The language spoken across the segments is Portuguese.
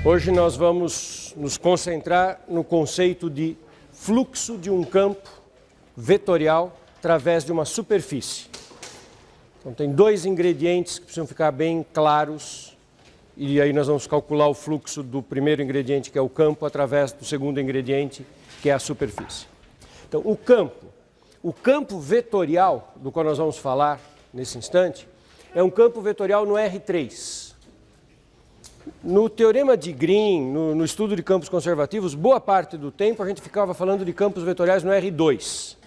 Hoje nós vamos nos concentrar no conceito de fluxo de um campo vetorial através de uma superfície. Então tem dois ingredientes que precisam ficar bem claros e aí nós vamos calcular o fluxo do primeiro ingrediente, que é o campo, através do segundo ingrediente, que é a superfície. Então o campo vetorial, do qual nós vamos falar nesse instante, é um campo vetorial no R3. No teorema de Green, no estudo de campos conservativos, boa parte do tempo a gente ficava falando de campos vetoriais no R2.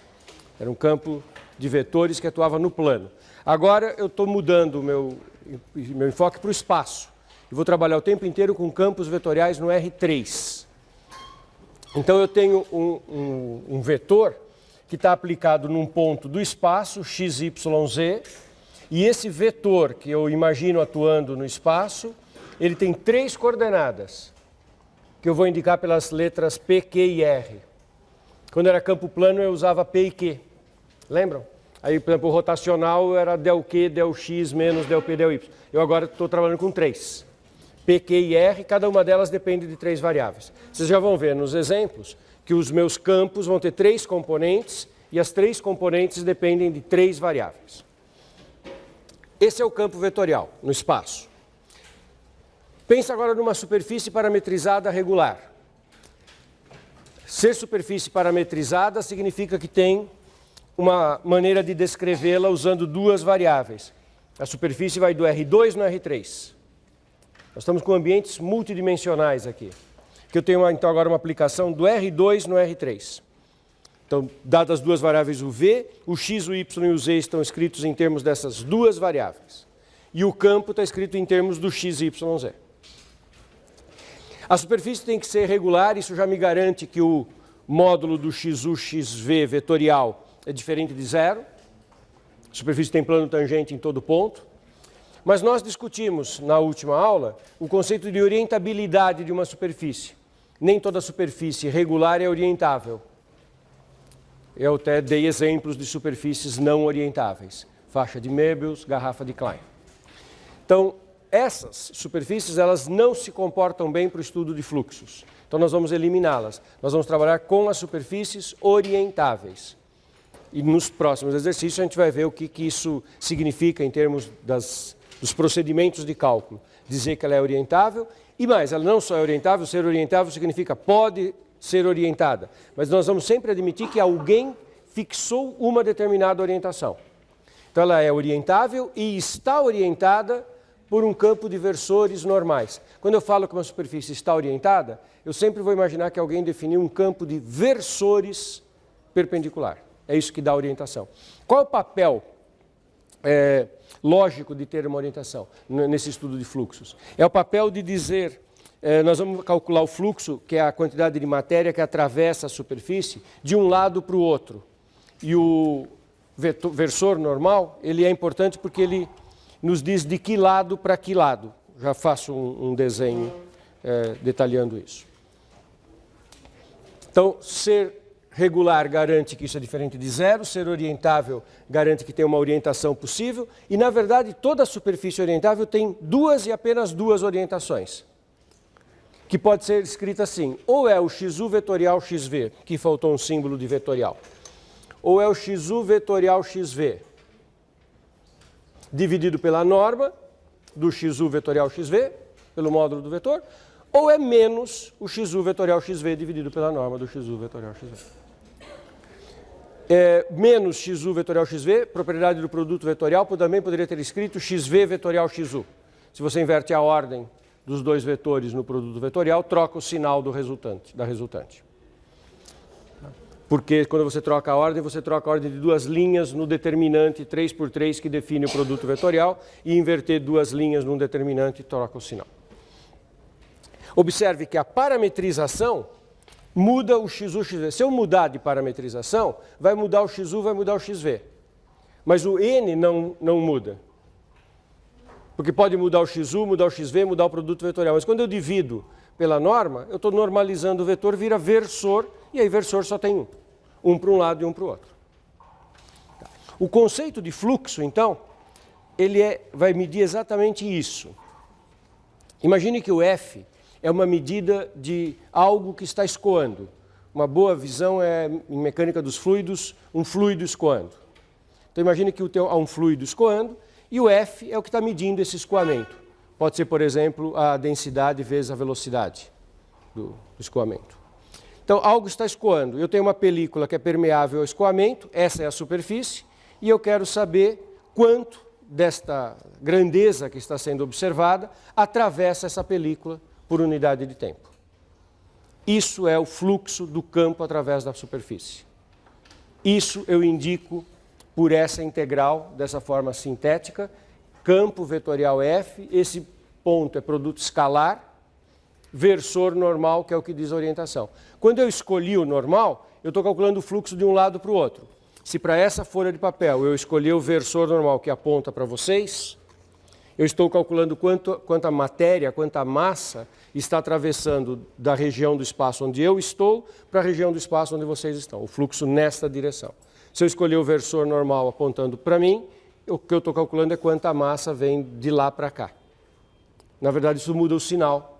Era um campo de vetores que atuava no plano. Agora eu estou mudando o meu enfoque para o espaço. E vou trabalhar o tempo inteiro com campos vetoriais no R3. Então eu tenho um vetor que está aplicado num ponto do espaço, x, y, z, e esse vetor que eu imagino atuando no espaço, ele tem três coordenadas, que eu vou indicar pelas letras P, Q e R. Quando era campo plano, eu usava P e Q. Lembram? Aí, por exemplo, o rotacional era del Q, del X, menos del P, del Y. Eu agora estou trabalhando com três. P, Q e R, cada uma delas depende de três variáveis. Vocês já vão ver nos exemplos que os meus campos vão ter três componentes e as três componentes dependem de três variáveis. Esse é o campo vetorial no espaço. Pensa agora numa superfície parametrizada regular. Ser superfície parametrizada significa que tem uma maneira de descrevê-la usando duas variáveis. A superfície vai do R2 no R3. Nós estamos com ambientes multidimensionais aqui. Que eu tenho então agora uma aplicação do R2 no R3. Então, dadas as duas variáveis o V, o X, o Y e o Z estão escritos em termos dessas duas variáveis. E o campo está escrito em termos do X, Y, Z. A superfície tem que ser regular, isso já me garante que o módulo do XU, XV vetorial é diferente de zero. A superfície tem plano tangente em todo ponto. Mas nós discutimos na última aula o conceito de orientabilidade de uma superfície. Nem toda superfície regular é orientável. Eu até dei exemplos de superfícies não orientáveis. Faixa de Möbius, garrafa de Klein. Então, essas superfícies, elas não se comportam bem para o estudo de fluxos. Então, nós vamos eliminá-las. Nós vamos trabalhar com as superfícies orientáveis. E nos próximos exercícios a gente vai ver o que isso significa em termos dos procedimentos de cálculo. Dizer que ela é orientável e mais, ela não só é orientável, ser orientável significa pode ser orientada. Mas nós vamos sempre admitir que alguém fixou uma determinada orientação. Então, ela é orientável e está orientada por um campo de versores normais. Quando eu falo que uma superfície está orientada, eu sempre vou imaginar que alguém definiu um campo de versores perpendicular. É isso que dá orientação. Qual é o papel lógico de ter uma orientação nesse estudo de fluxos? É o papel de dizer, nós vamos calcular o fluxo, que é a quantidade de matéria que atravessa a superfície, de um lado para o outro. E o versor normal, ele é importante porque ele nos diz de que lado para que lado. Já faço um desenho detalhando isso. Então, ser regular garante que isso é diferente de zero, ser orientável garante que tem uma orientação possível, e, na verdade, toda superfície orientável tem duas e apenas duas orientações, que pode ser escrita assim, ou é o XU vetorial XV, que faltou um símbolo de vetorial, ou é o XU vetorial XV, dividido pela norma do XU vetorial XV, pelo módulo do vetor, ou é menos o XU vetorial XV dividido pela norma do XU vetorial XV. Menos XU vetorial XV, propriedade do produto vetorial, também poderia ter escrito XV vetorial XU. Se você inverte a ordem dos dois vetores no produto vetorial, troca o sinal da resultante. Porque quando você troca a ordem de duas linhas no determinante 3×3 que define o produto vetorial e inverter duas linhas num determinante troca o sinal. Observe que a parametrização muda o XU, XV. Se eu mudar de parametrização, vai mudar o XU, vai mudar o XV. Mas o N não muda. Porque pode mudar o XU, mudar o XV, mudar o produto vetorial. Mas quando eu divido pela norma, eu estou normalizando o vetor, vira versor, e aí versor só tem um. Um para um lado e um para o outro. O conceito de fluxo, então, ele vai medir exatamente isso. Imagine que o F é uma medida de algo que está escoando. Uma boa visão é, em mecânica dos fluidos, um fluido escoando. Então imagine que há um fluido escoando e o F é o que está medindo esse escoamento. Pode ser, por exemplo, a densidade vezes a velocidade do escoamento. Então, algo está escoando. Eu tenho uma película que é permeável ao escoamento, essa é a superfície, e eu quero saber quanto desta grandeza que está sendo observada atravessa essa película por unidade de tempo. Isso é o fluxo do campo através da superfície. Isso eu indico por essa integral, dessa forma sintética, campo vetorial F, esse ponto é produto escalar, versor normal, que é o que diz a orientação. Quando eu escolhi o normal, eu estou calculando o fluxo de um lado para o outro. Se para essa folha de papel eu escolher o versor normal que aponta para vocês, eu estou calculando quanta matéria, quanta massa está atravessando da região do espaço onde eu estou para a região do espaço onde vocês estão, o fluxo nesta direção. Se eu escolher o versor normal apontando para mim, o que eu estou calculando é quanta massa vem de lá para cá. Na verdade, isso muda o sinal.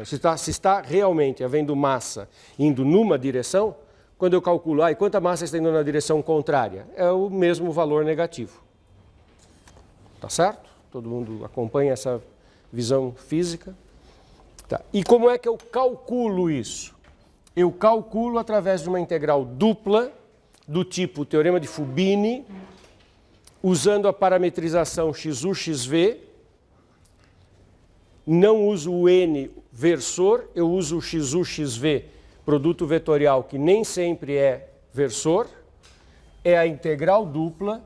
Se está realmente havendo massa indo numa direção, quando eu calculo, e quanta massa está indo na direção contrária? É o mesmo valor negativo. Tá certo? Todo mundo acompanha essa visão física? Tá. E como é que eu calculo isso? Eu calculo através de uma integral dupla do tipo teorema de Fubini, usando a parametrização XU, XV. Não uso o N versor, eu uso o XU, XV, produto vetorial, que nem sempre é versor. É a integral dupla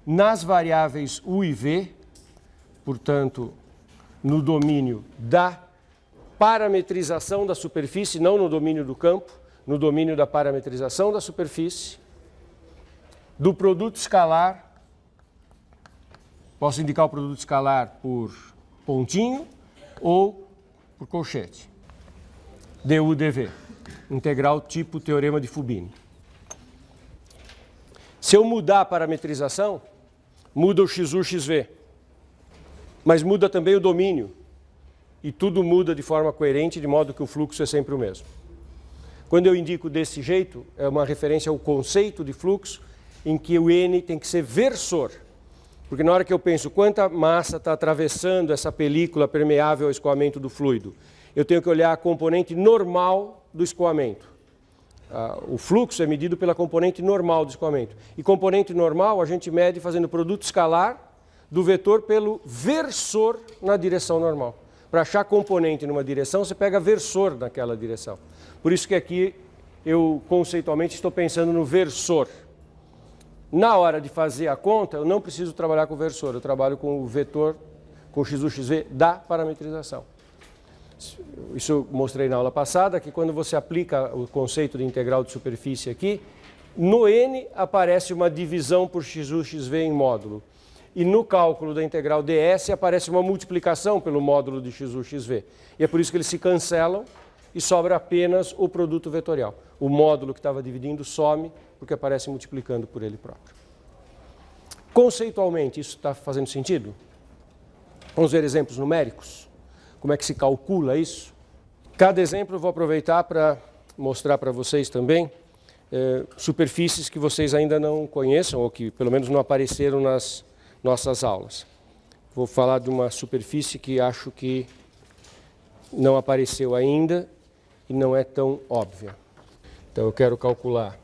nas variáveis U e V, portanto, no domínio da parametrização da superfície, não no domínio do campo, no domínio da parametrização da superfície, do produto escalar, posso indicar o produto escalar por pontinho ou por colchete, du dv, integral tipo teorema de Fubini. Se eu mudar a parametrização, muda o XU, XV, mas muda também o domínio, e tudo muda de forma coerente, de modo que o fluxo é sempre o mesmo. Quando eu indico desse jeito, é uma referência ao conceito de fluxo, em que o N tem que ser versor. Porque na hora que eu penso quanta massa está atravessando essa película permeável ao escoamento do fluido, eu tenho que olhar a componente normal do escoamento. O fluxo é medido pela componente normal do escoamento. E componente normal a gente mede fazendo produto escalar do vetor pelo versor na direção normal. Para achar componente numa direção, você pega versor naquela direção. Por isso que aqui eu conceitualmente estou pensando no versor. Na hora de fazer a conta, eu não preciso trabalhar com o versor, eu trabalho com o vetor, com o XU, XV da parametrização. Isso eu mostrei na aula passada, que quando você aplica o conceito de integral de superfície aqui, no N aparece uma divisão por XU, XV em módulo. E no cálculo da integral ds aparece uma multiplicação pelo módulo de XU, XV. E é por isso que eles se cancelam e sobra apenas o produto vetorial. O módulo que estava dividindo some, porque aparece multiplicando por ele próprio. Conceitualmente, isso está fazendo sentido? Vamos ver exemplos numéricos? Como é que se calcula isso? Cada exemplo eu vou aproveitar para mostrar para vocês também superfícies que vocês ainda não conheçam, ou que pelo menos não apareceram nas nossas aulas. Vou falar de uma superfície que acho que não apareceu ainda e não é tão óbvia. Então eu quero calcular.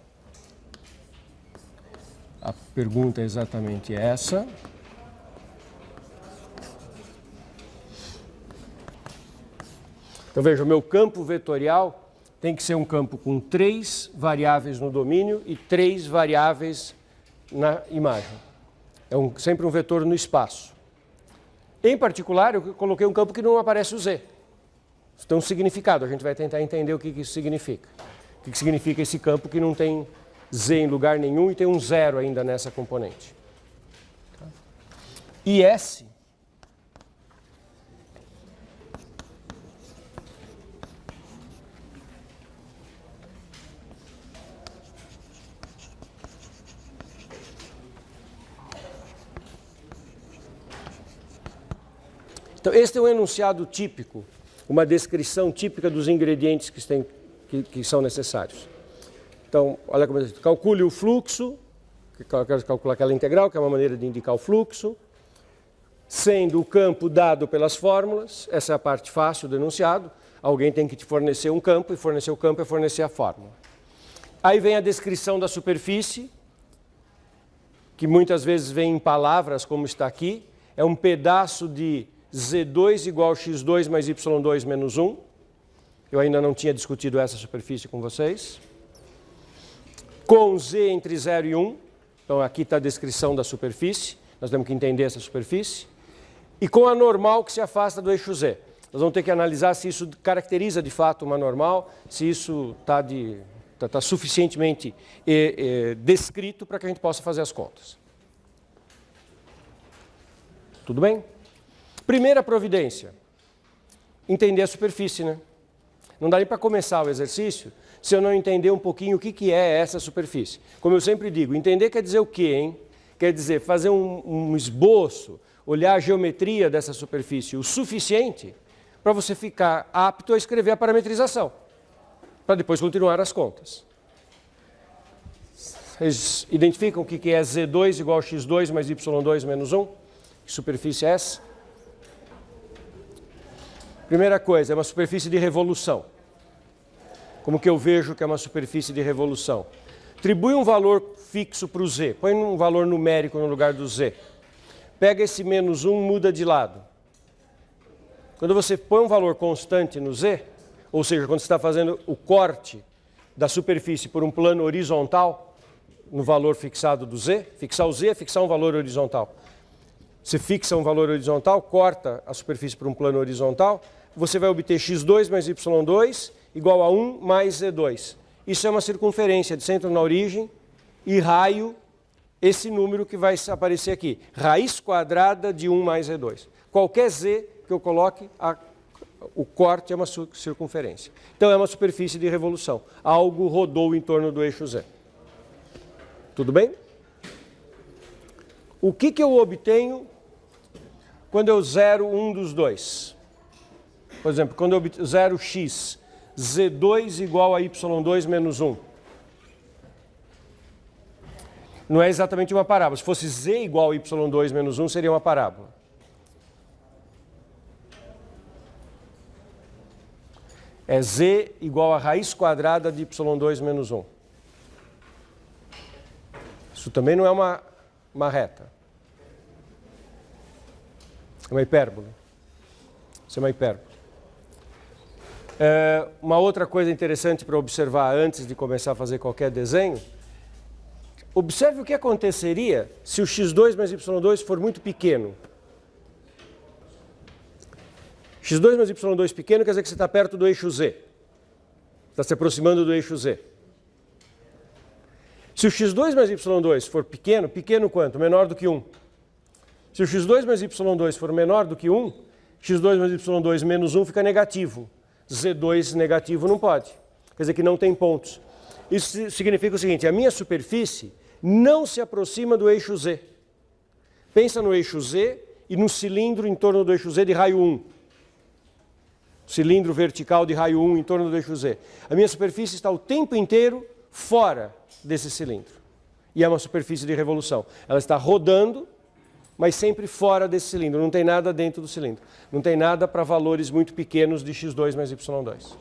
A pergunta é exatamente essa. Então veja, o meu campo vetorial tem que ser um campo com 3 variáveis no domínio e 3 variáveis na imagem. É sempre um vetor no espaço. Em particular, eu coloquei um campo que não aparece o Z. Isso tem um significado, a gente vai tentar entender o que isso significa. O que significa esse campo que não tem Z em lugar nenhum e tem um zero ainda nessa componente. E S então, este é um enunciado típico, uma descrição típica dos ingredientes que são necessários. Então, olha como calcule o fluxo, calcular aquela integral, que é uma maneira de indicar o fluxo, sendo o campo dado pelas fórmulas, essa é a parte fácil do enunciado, alguém tem que te fornecer um campo, e fornecer o campo é fornecer a fórmula. Aí vem a descrição da superfície, que muitas vezes vem em palavras, como está aqui, é um pedaço de Z2 igual a x2 mais y2 menos 1. Eu ainda não tinha discutido essa superfície com vocês. Com Z entre 0 e 1, então aqui está a descrição da superfície, nós temos que entender essa superfície. E com a normal que se afasta do eixo Z. Nós vamos ter que analisar se isso caracteriza de fato uma normal, se isso está suficientemente descrito para que a gente possa fazer as contas. Tudo bem? Primeira providência, entender a superfície, né? Não dá nem para começar o exercício se eu não entender um pouquinho o que é essa superfície. Como eu sempre digo, entender quer dizer o quê, hein? Quer dizer, fazer um esboço, olhar a geometria dessa superfície o suficiente para você ficar apto a escrever a parametrização, para depois continuar as contas. Vocês identificam o que é Z2 igual a x2 mais y2 menos 1? Que superfície é essa? Primeira coisa, é uma superfície de revolução. Como que eu vejo que é uma superfície de revolução? Atribui um valor fixo para o z, põe um valor numérico no lugar do z. Pega esse menos 1, muda de lado. Quando você põe um valor constante no z, ou seja, quando você está fazendo o corte da superfície por um plano horizontal, no valor fixado do z, fixar o z é fixar um valor horizontal. Você fixa um valor horizontal, corta a superfície por um plano horizontal, você vai obter x2 mais y2 igual a 1 mais z2. Isso é uma circunferência de centro na origem e raio, esse número que vai aparecer aqui, raiz quadrada de 1 mais z2. Qualquer z que eu coloque, o corte é uma circunferência. Então é uma superfície de revolução. Algo rodou em torno do eixo z. Tudo bem? O que eu obtenho quando eu zero um dos dois? Por exemplo, quando eu zero x, z2 igual a y2 menos 1. Não é exatamente uma parábola. Se fosse z igual a y2 menos 1, seria uma parábola. É z igual a raiz quadrada de y2 menos 1. Isso também não é uma reta. É uma hipérbole. Isso é uma hipérbole. Uma outra coisa interessante para observar antes de começar a fazer qualquer desenho, observe o que aconteceria se o x2 mais y2 for muito pequeno. x2 mais y2 pequeno quer dizer que você está perto do eixo z. Está se aproximando do eixo z. Se o x2 mais y2 for pequeno, pequeno quanto? Menor do que 1. Se o x2 mais y2 for menor do que 1, x2 mais y2 menos 1 fica negativo. Z2 negativo não pode. Quer dizer que não tem pontos. Isso significa o seguinte, a minha superfície não se aproxima do eixo z. Pensa no eixo z e no cilindro em torno do eixo z de raio 1. Cilindro vertical de raio 1 em torno do eixo z. A minha superfície está o tempo inteiro fora desse cilindro. E é uma superfície de revolução. Ela está rodando, mas sempre fora desse cilindro. Não tem nada dentro do cilindro. Não tem nada para valores muito pequenos de x2 mais y2.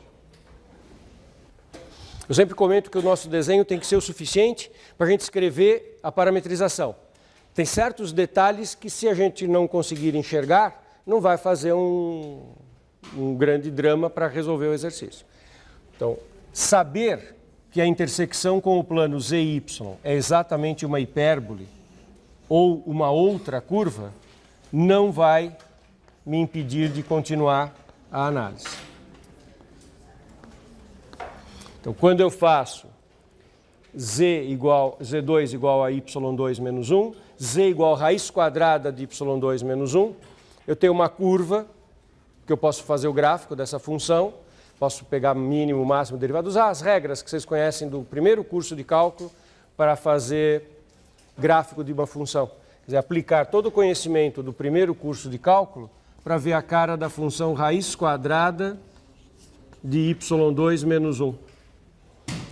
Eu sempre comento que o nosso desenho tem que ser o suficiente para a gente escrever a parametrização. Tem certos detalhes que, se a gente não conseguir enxergar, não vai fazer um grande drama para resolver o exercício. Então, saber que a intersecção com o plano ZY é exatamente uma hipérbole ou uma outra curva, não vai me impedir de continuar a análise. Então, quando eu faço Z2 igual a Y2 menos 1, Z igual a raiz quadrada de Y2 menos 1, eu tenho uma curva que eu posso fazer o gráfico dessa função, posso pegar mínimo, máximo, derivado, usar as regras que vocês conhecem do primeiro curso de cálculo para fazer gráfico de uma função. Quer dizer, aplicar todo o conhecimento do primeiro curso de cálculo para ver a cara da função raiz quadrada de y2 menos 1.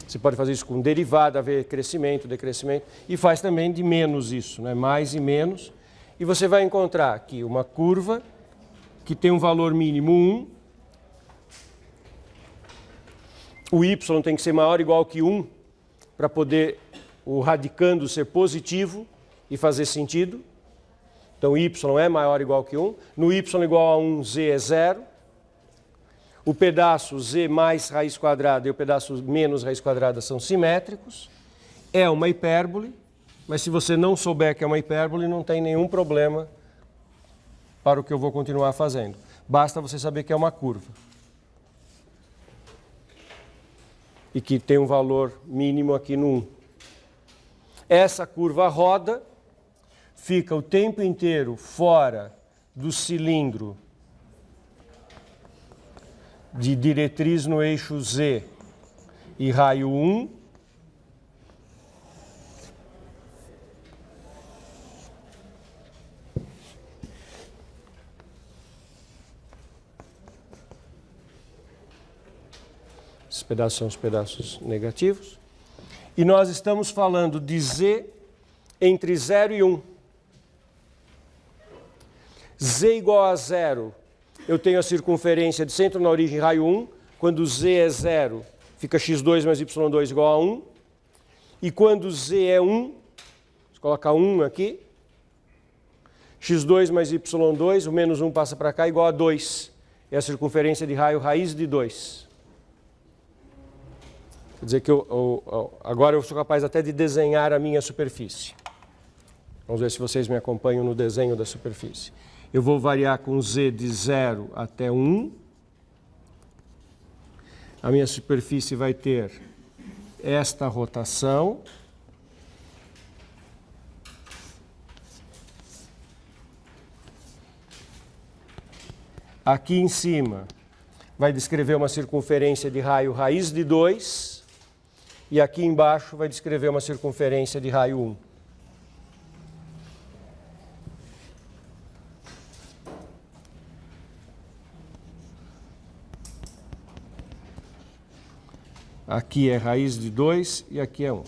Você pode fazer isso com derivada, ver crescimento, decrescimento, e faz também de menos isso, né? Mais e menos. E você vai encontrar aqui uma curva que tem um valor mínimo 1. O y tem que ser maior ou igual que 1 para poder o radicando ser positivo e fazer sentido. Então, y é maior ou igual que 1. No y igual a 1, z é 0. O pedaço z mais raiz quadrada e o pedaço menos raiz quadrada são simétricos. É uma hipérbole, mas se você não souber que é uma hipérbole, não tem nenhum problema para o que eu vou continuar fazendo. Basta você saber que é uma curva. E que tem um valor mínimo aqui no 1. Essa curva roda, fica o tempo inteiro fora do cilindro de diretriz no eixo Z e raio 1. Esses pedaços são os pedaços negativos. E nós estamos falando de Z entre 0 e 1. Z igual a 0, eu tenho a circunferência de centro na origem raio 1. Quando Z é 0, fica x2 mais y2 igual a 1. E quando Z é 1, vou colocar 1 aqui, x2 mais y2, o menos 1 passa para cá, igual a 2. É a circunferência de raio raiz de 2. Quer dizer que agora eu sou capaz até de desenhar a minha superfície. Vamos ver se vocês me acompanham no desenho da superfície. Eu vou variar com z de 0 até 1. A minha superfície vai ter esta rotação. Aqui em cima vai descrever uma circunferência de raio raiz de 2. E aqui embaixo vai descrever uma circunferência de raio 1. Aqui é raiz de 2 e aqui é 1. O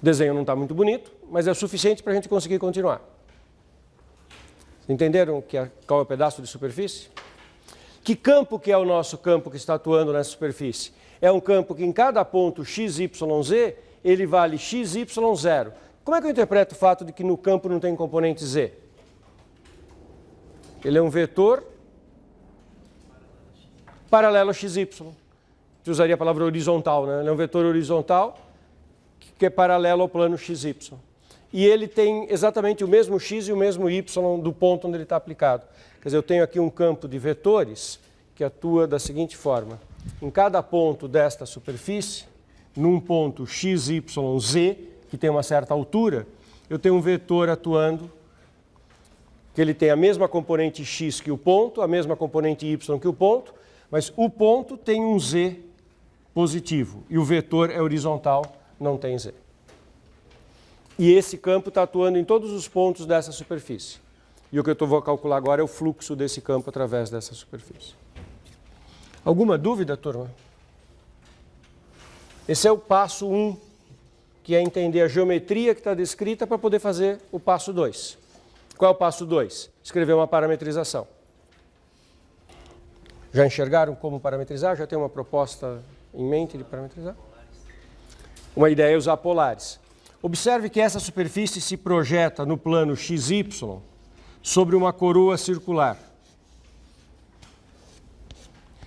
desenho não está muito bonito, mas é o suficiente para a gente conseguir continuar. Entenderam qual é o pedaço de superfície? Que campo que é o nosso campo que está atuando nessa superfície? É um campo que em cada ponto x, y, z, ele vale x, y, 0. Como é que eu interpreto o fato de que no campo não tem componente z? Ele é um vetor paralelo a x, y. Você usaria a palavra horizontal, né? Ele é um vetor horizontal que é paralelo ao plano x, y. E ele tem exatamente o mesmo x e o mesmo y do ponto onde ele está aplicado. Quer dizer, eu tenho aqui um campo de vetores que atua da seguinte forma. Em cada ponto desta superfície, num ponto x, y, z, que tem uma certa altura, eu tenho um vetor atuando, que ele tem a mesma componente x que o ponto, a mesma componente y que o ponto, mas o ponto tem um z positivo e o vetor é horizontal, não tem z. E esse campo está atuando em todos os pontos dessa superfície. E o que eu vou calcular agora é o fluxo desse campo através dessa superfície. Alguma dúvida, turma? Esse é o passo 1, que é entender a geometria que está descrita para poder fazer o passo 2. Qual é o passo 2? Escrever uma parametrização. Já enxergaram como parametrizar? Já tem uma proposta em mente de parametrizar? Uma ideia é usar polares. Observe que essa superfície se projeta no plano XY sobre uma coroa circular.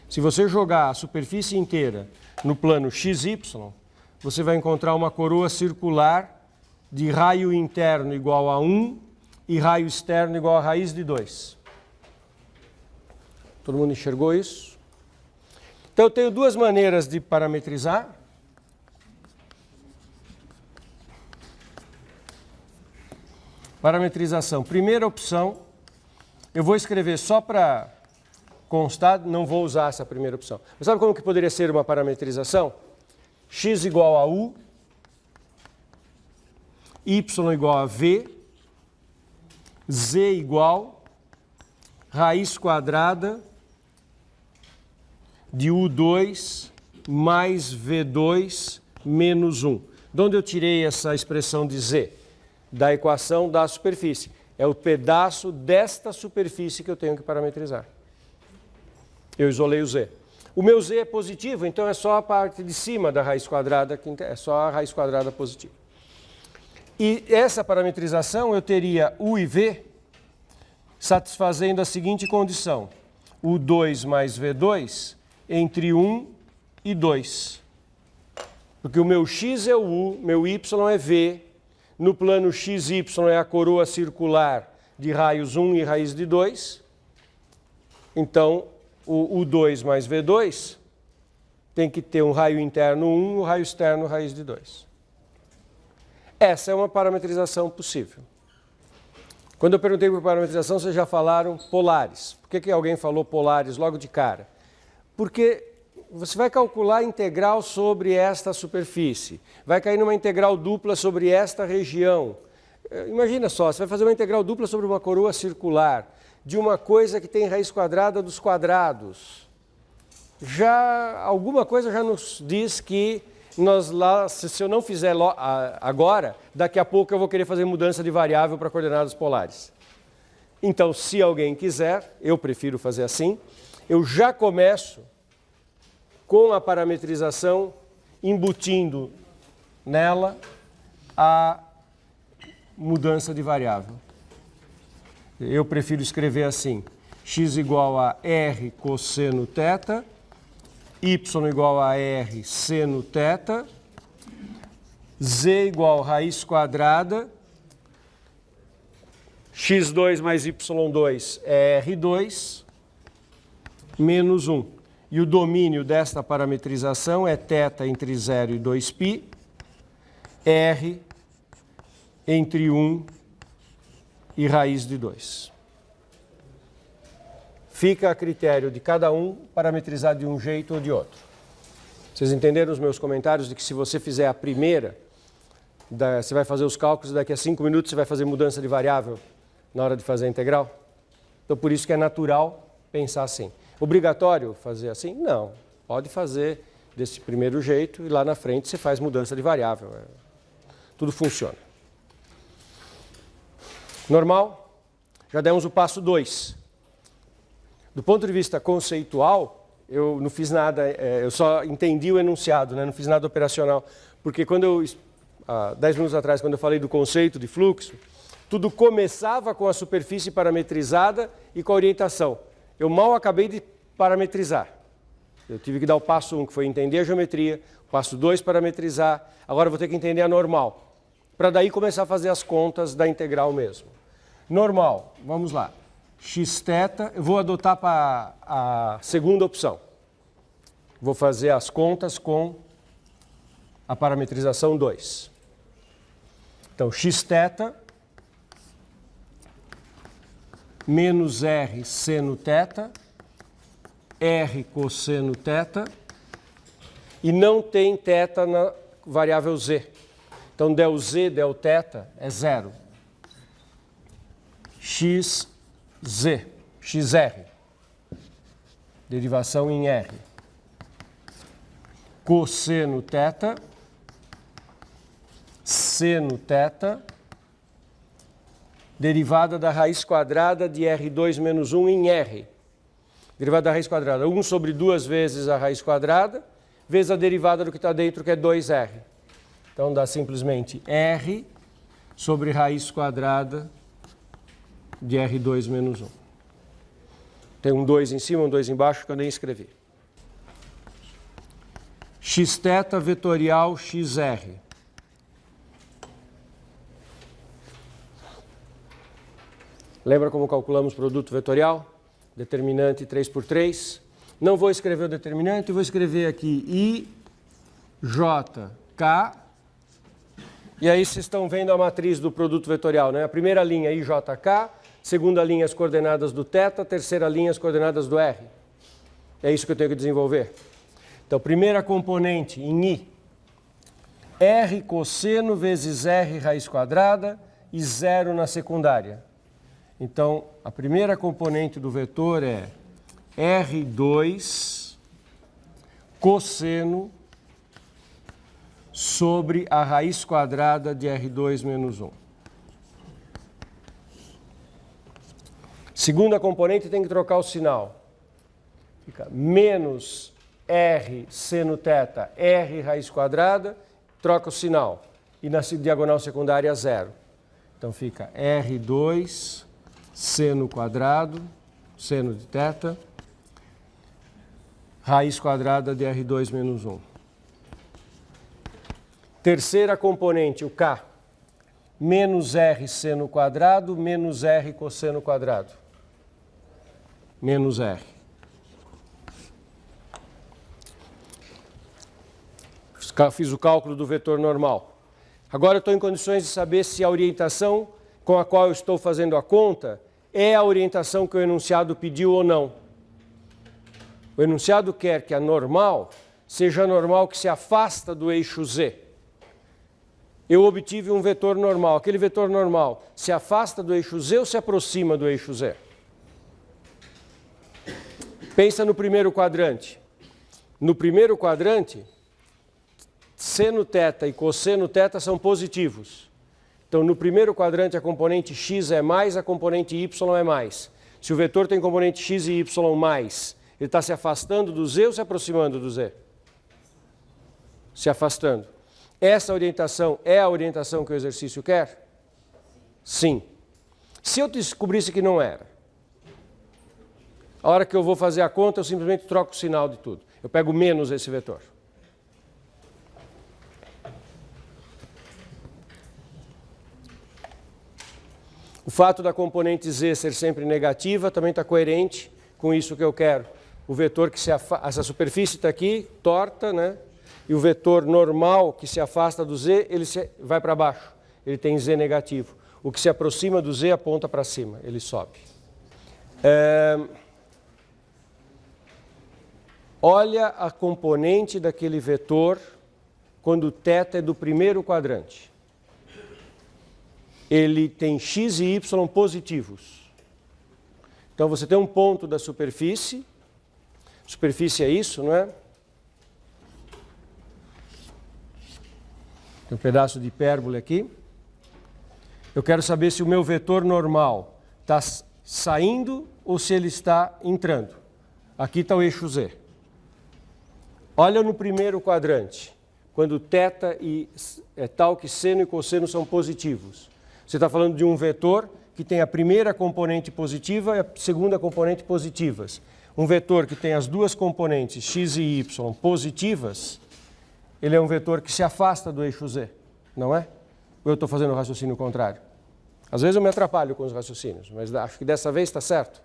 Se você jogar a superfície inteira no plano XY, você vai encontrar uma coroa circular de raio interno igual a 1 e raio externo igual a raiz de 2. Todo mundo enxergou isso? Então eu tenho duas maneiras de parametrizar. Parametrização. Primeira opção, eu vou escrever só para constar, não vou usar essa primeira opção. Mas sabe como que poderia ser uma parametrização? X igual a U y igual a v, z igual raiz quadrada de U2 mais V2 menos 1. De onde eu tirei essa expressão de z? Da equação da superfície. É o pedaço desta superfície que eu tenho que parametrizar. Eu isolei o z. O meu z é positivo, então é só a parte de cima da raiz quadrada, é só a raiz quadrada positiva. E essa parametrização eu teria u e v satisfazendo a seguinte condição. U2 mais V2 entre 1 e 2. Porque o meu x é o u, meu y é v. No plano xy é a coroa circular de raios 1 e raiz de 2. Então, o U2 mais V2 tem que ter um raio interno 1 e um raio externo raiz de 2. Essa é uma parametrização possível. Quando eu perguntei por parametrização, vocês já falaram polares. Por que alguém falou polares logo de cara? Porque você vai calcular a integral sobre esta superfície, vai cair numa integral dupla sobre esta região. Imagina só, você vai fazer uma integral dupla sobre uma coroa circular, de uma coisa que tem raiz quadrada dos quadrados. Já alguma coisa já nos diz que nós lá, se eu não fizer agora, daqui a pouco eu vou querer fazer mudança de variável para coordenadas polares. Então, se alguém quiser, eu prefiro fazer assim, eu já começo com a parametrização embutindo nela a mudança de variável. Eu prefiro escrever assim, x igual a r cosseno θ, y igual a r seno θ, z igual a raiz quadrada, x2 mais y2 é r2, menos 1. E o domínio desta parametrização é θ entre 0 e 2π, r entre 1 e raiz de 2. Fica a critério de cada um parametrizar de um jeito ou de outro. Vocês entenderam os meus comentários de que se você fizer a primeira, você vai fazer os cálculos e daqui a 5 minutos você vai fazer mudança de variável na hora de fazer a integral? Então por isso que é natural pensar assim. Obrigatório fazer assim? Não. Pode fazer desse primeiro jeito e lá na frente você faz mudança de variável. Tudo funciona. Normal? Já demos o passo 2. Do ponto de vista conceitual, eu não fiz nada, eu só entendi o enunciado, né? Não fiz nada operacional. Porque quando 10 minutos atrás, quando eu falei do conceito de fluxo, tudo começava com a superfície parametrizada e com a orientação. Eu mal acabei de parametrizar. Eu tive que dar o passo 1, que foi entender a geometria, o passo 2, parametrizar. Agora eu vou ter que entender a normal, para daí começar a fazer as contas da integral mesmo. Normal, vamos lá. Xθ, eu vou adotar para a segunda opção. Vou fazer as contas com a parametrização 2. Então, xθ menos r seno θ, r cosseno θ, e não tem θ na variável z. Então, del z, del θ é 0. xz, xr, derivação em r. Cosseno θ, seno θ, derivada da raiz quadrada de R2 menos 1 em R. Derivada da raiz quadrada, 1 sobre 2 vezes a raiz quadrada, vezes a derivada do que está dentro, que é 2R. Então dá simplesmente R sobre raiz quadrada de R2 menos 1. Tem um 2 em cima, um 2 embaixo, que eu nem escrevi. Xθ vetorial XR. Lembra como calculamos produto vetorial? Determinante 3 por 3. Não vou escrever o determinante, vou escrever aqui I, J, K. E aí vocês estão vendo a matriz do produto vetorial, né? A primeira linha I, J, K, segunda linha as coordenadas do θ, terceira linha as coordenadas do R. É isso que eu tenho que desenvolver. Então, primeira componente em I, R cosseno vezes R raiz quadrada e 0 na secundária. Então, a primeira componente do vetor é R2 cosseno sobre a raiz quadrada de R2 menos 1. Segunda componente tem que trocar o sinal. Fica menos R seno θ, R raiz quadrada, troca o sinal. E na diagonal secundária, 0. Então fica R2 seno quadrado, seno de θ, raiz quadrada de R2 menos 1. Terceira componente, o K. Menos R seno quadrado, menos R cosseno quadrado. Menos R. Fiz o cálculo do vetor normal. Agora eu estou em condições de saber se a orientação com a qual eu estou fazendo a conta é a orientação que o enunciado pediu ou não. O enunciado quer que a normal seja a normal que se afasta do eixo Z. Eu obtive um vetor normal. Aquele vetor normal se afasta do eixo Z ou se aproxima do eixo Z? Pensa no primeiro quadrante. No primeiro quadrante, seno θ e cosseno θ são positivos. Então, no primeiro quadrante, a componente x é mais, a componente y é mais. Se o vetor tem componente x e y mais, ele está se afastando do z ou se aproximando do z? Se afastando. Essa orientação é a orientação que o exercício quer? Sim. Se eu descobrisse que não era, a hora que eu vou fazer a conta, eu simplesmente troco o sinal de tudo. Eu pego menos esse vetor. O fato da componente z ser sempre negativa também está coerente com isso que eu quero. O vetor que se afasta, essa superfície está aqui, torta, né? E o vetor normal que se afasta do z, ele vai para baixo. Ele tem z negativo. O que se aproxima do z aponta para cima, ele sobe. Olha a componente daquele vetor quando θ é do primeiro quadrante. Ele tem x e y positivos. Então você tem um ponto da superfície. Superfície é isso, não é? Tem um pedaço de hipérbole aqui. Eu quero saber se o meu vetor normal está saindo ou se ele está entrando. Aqui está o eixo Z. Olha no primeiro quadrante, quando θ é tal que seno e cosseno são positivos. Você está falando de um vetor que tem a primeira componente positiva e a segunda componente positivas. Um vetor que tem as duas componentes x e y positivas, ele é um vetor que se afasta do eixo Z, não é? Ou eu estou fazendo o raciocínio contrário? Às vezes eu me atrapalho com os raciocínios, mas acho que dessa vez está certo.